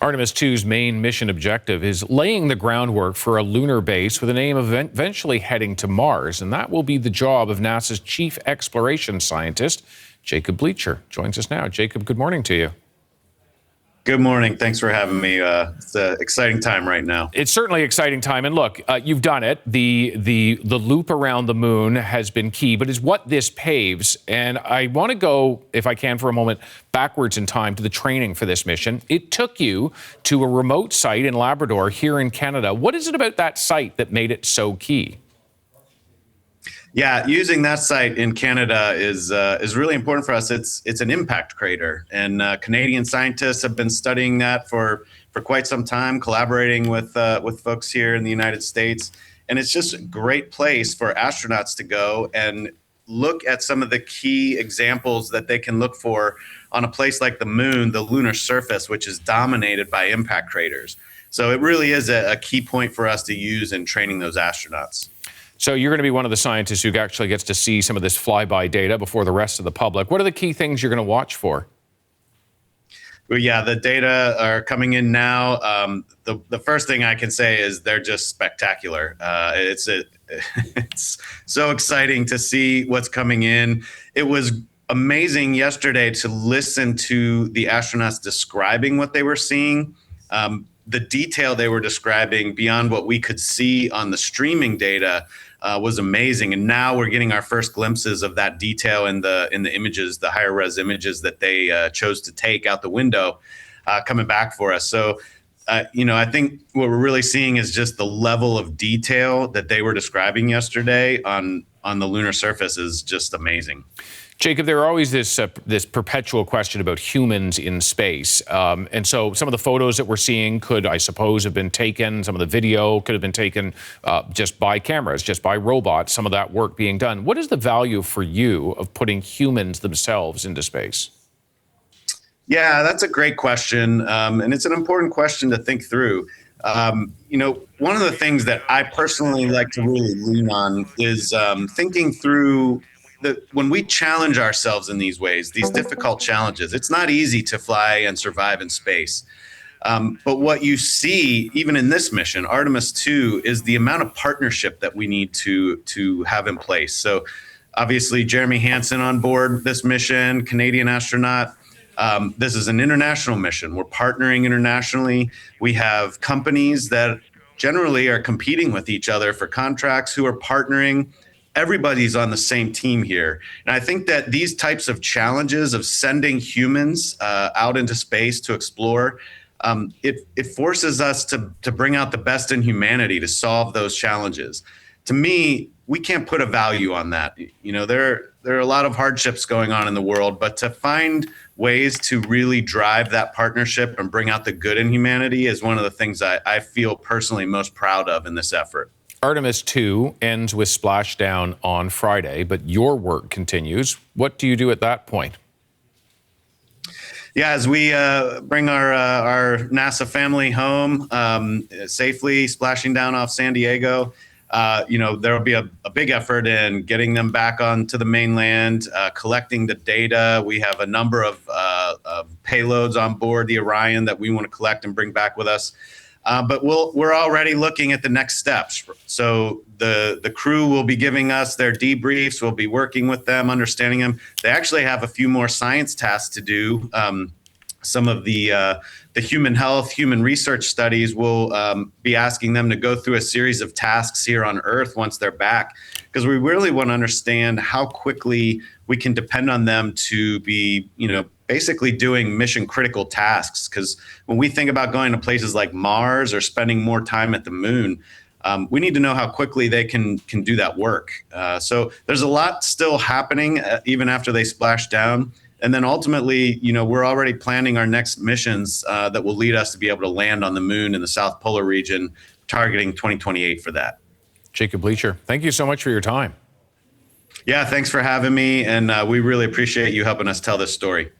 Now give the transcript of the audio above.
Artemis II's main mission objective is laying the groundwork for a lunar base with an aim of eventually heading to Mars, and that will be the job of NASA's chief exploration scientist, Jacob Bleacher. Joins us now. Jacob, good morning to you. Good morning. Thanks for having me. It's an exciting time right now. It's certainly an exciting time. And look, you've done it. The loop around the moon has been key, but is what this paves. And I want to go, if I can for a moment, backwards in time to the training for this mission. It took you to a remote site in Labrador here in Canada. What is it about that site that made it so key? Yeah, using that site in Canada is really important for us. It's an impact crater, and Canadian scientists have been studying that for quite some time, collaborating with folks here in the United States. And it's just a great place for astronauts to go and look at some of the key examples that they can look for on a place like the moon, the lunar surface, which is dominated by impact craters. So it really is a key point for us to use in training those astronauts. So you're going to be one of the scientists who actually gets to see some of this flyby data before the rest of the public. What are the key things you're going to watch for? Well, yeah, the data are coming in now. The first thing I can say is they're just spectacular. It's so exciting to see what's coming in. It was amazing yesterday to listen to the astronauts describing what they were seeing. The detail they were describing beyond what we could see on the streaming data was amazing. And now we're getting our first glimpses of that detail in the images, the higher res images that they chose to take out the window coming back for us. So, I think what we're really seeing is just the level of detail that they were describing yesterday on the lunar surface is just amazing. Jacob, there are always this perpetual question about humans in space. And so some of the photos that we're seeing could, I suppose, have been taken. Some of the video could have been taken just by cameras, just by robots, some of that work being done. What is the value for you of putting humans themselves into space? Yeah, that's a great question. And it's an important question to think through. One of the things that I personally like to really lean on is thinking through when we challenge ourselves in these ways, these difficult challenges. It's not easy to fly and survive in space. But what you see, even in this mission, Artemis II, is the amount of partnership that we need to have in place. So obviously, Jeremy Hansen on board this mission, Canadian astronaut. This is an international mission. We're partnering internationally. We have companies that generally are competing with each other for contracts who are partnering. Everybody's on the same team here. And I think that these types of challenges of sending humans out into space to explore, it forces us to bring out the best in humanity to solve those challenges. To me, we can't put a value on that. There are a lot of hardships going on in the world, but to find ways to really drive that partnership and bring out the good in humanity is one of the things I feel personally most proud of in this effort. Artemis II ends with splashdown on Friday, but your work continues. What do you do at that point? Yeah, as we bring our NASA family home safely, splashing down off San Diego, there will be a big effort in getting them back onto the mainland, collecting the data. We have a number of payloads on board the Orion that we want to collect and bring back with us. But we're already looking at the next steps. So the crew will be giving us their debriefs. We'll be working with them, understanding them. They actually have a few more science tasks to do. Some of the human health, human research studies will be asking them to go through a series of tasks here on Earth once they're back, because we really want to understand how quickly we can depend on them to be, basically doing mission critical tasks. Because when we think about going to places like Mars or spending more time at the moon, we need to know how quickly they can do that work. So there's a lot still happening even after they splash down. And then ultimately, we're already planning our next missions that will lead us to be able to land on the moon in the South Polar region, targeting 2028 for that. Jacob Bleacher, thank you so much for your time. Yeah, thanks for having me. And we really appreciate you helping us tell this story.